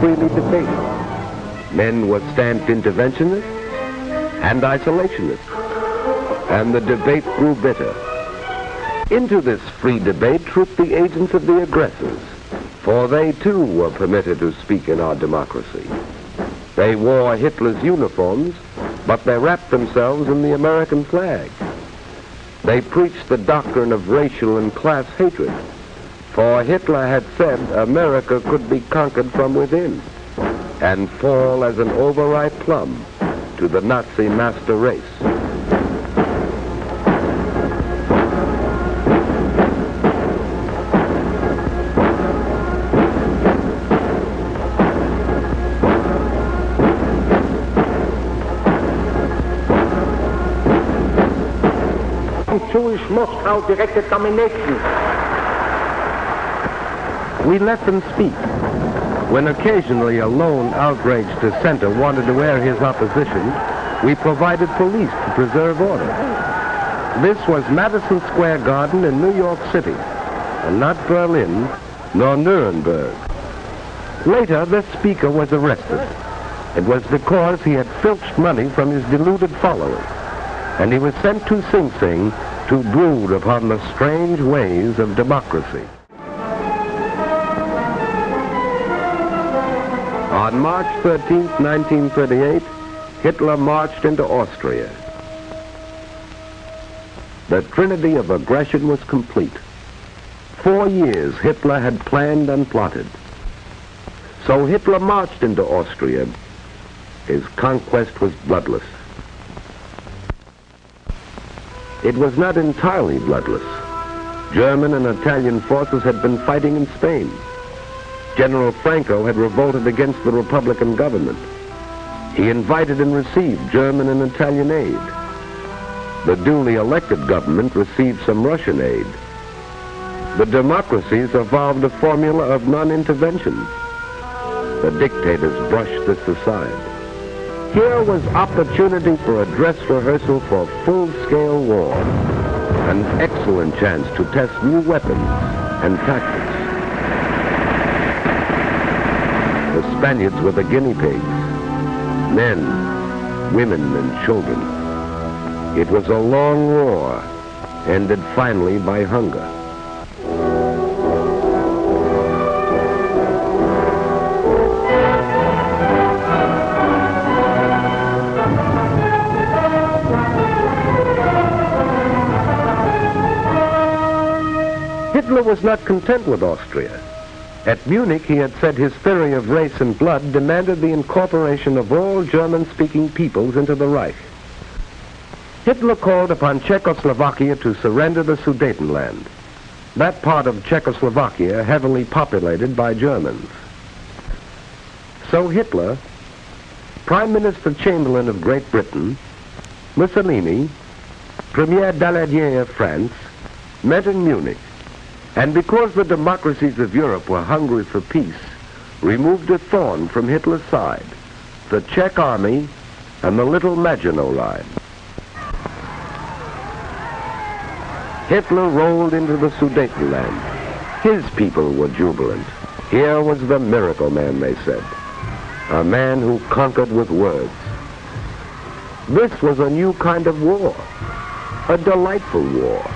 freely debated. Men were stamped interventionists and isolationists, and the debate grew bitter. Into this free debate trooped the agents of the aggressors, for they too were permitted to speak in our democracy. They wore Hitler's uniforms, but they wrapped themselves in the American flag. They preached the doctrine of racial and class hatred, for Hitler had said America could be conquered from within and fall as an overripe plum to the Nazi master race. Jewish Moscow directed domination. We let them speak. When occasionally a lone outraged dissenter wanted to air his opposition, we provided police to preserve order. This was Madison Square Garden in New York City, and not Berlin nor Nuremberg. Later, the speaker was arrested. It was because he had filched money from his deluded followers, and he was sent to Sing Sing to brood upon the strange ways of democracy. On March 13, 1938, Hitler marched into Austria. The trinity of aggression was complete. 4 years Hitler had planned and plotted. So Hitler marched into Austria. His conquest was bloodless. It was not entirely bloodless. German and Italian forces had been fighting in Spain. General Franco had revolted against the Republican government. He invited and received German and Italian aid. The duly elected government received some Russian aid. The democracies evolved a formula of non-intervention. The dictators brushed this aside. Here was opportunity for a dress rehearsal for full-scale war, an excellent chance to test new weapons and tactics. The Spaniards were the guinea pigs, men, women, and children. It was a long war, ended finally by hunger. Hitler was not content with Austria. At Munich, he had said his theory of race and blood demanded the incorporation of all German-speaking peoples into the Reich. Hitler called upon Czechoslovakia to surrender the Sudetentland, that part of Czechoslovakia heavily populated by Germans. So Hitler, Prime Minister Chamberlain of Great Britain, Mussolini, Premier Daladier of France, met in Munich, and because the democracies of Europe were hungry for peace, removed a thorn from Hitler's side, the Czech army and the Little Maginot Line. Hitler rolled into the Sudetenland. His people were jubilant. Here was the miracle man, they said, a man who conquered with words. This was a new kind of war, a delightful war.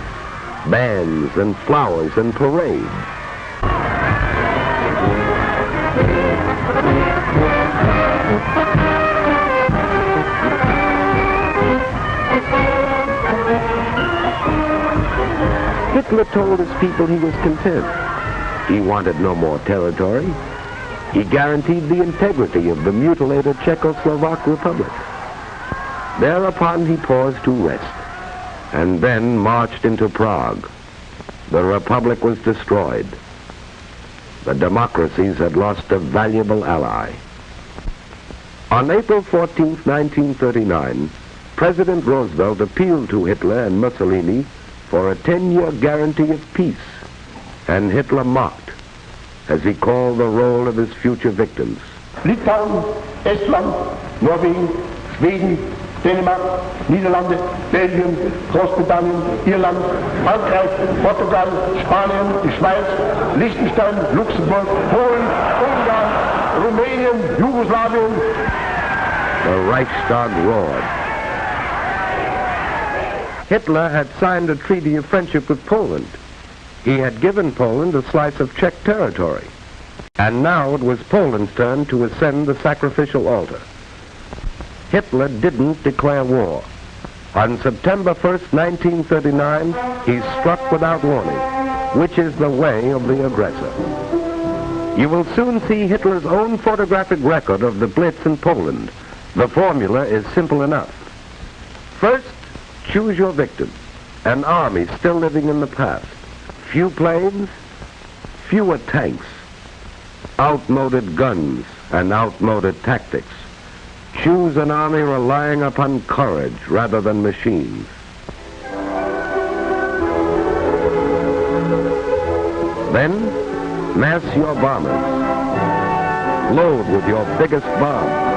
Bands and flowers and parades. Hitler told his people he was content. He wanted no more territory. He guaranteed the integrity of the mutilated Czechoslovak Republic. Thereupon he paused to rest, and then marched into Prague. The Republic was destroyed. The democracies had lost a valuable ally. On April 14, 1939, President Roosevelt appealed to Hitler and Mussolini for a 10-year guarantee of peace, and Hitler mocked as he called the roll of his future victims. Litauen, Estland, Norwegen, Schweden, Dänemark, Niederlande, Belgien, Großbritannien, Irland, Frankreich, Portugal, Spanien, die Schweiz, Liechtenstein, Luxemburg, Polen, Ungarn, Rumänien, Rumänien, Jugoslawien. The Reichstag roared. Hitler had signed a treaty of friendship with Poland. He had given Poland a slice of Czech territory. And now it was Poland's turn to ascend the sacrificial altar. Hitler didn't declare war. On September 1st, 1939, he struck without warning, which is the way of the aggressor. You will soon see Hitler's own photographic record of the Blitz in Poland. The formula is simple enough. First, choose your victim. An army still living in the past. Few planes, fewer tanks, outmoded guns and outmoded tactics. Choose an army relying upon courage rather than machines. Then, mass your bombers. Load with your biggest bombs.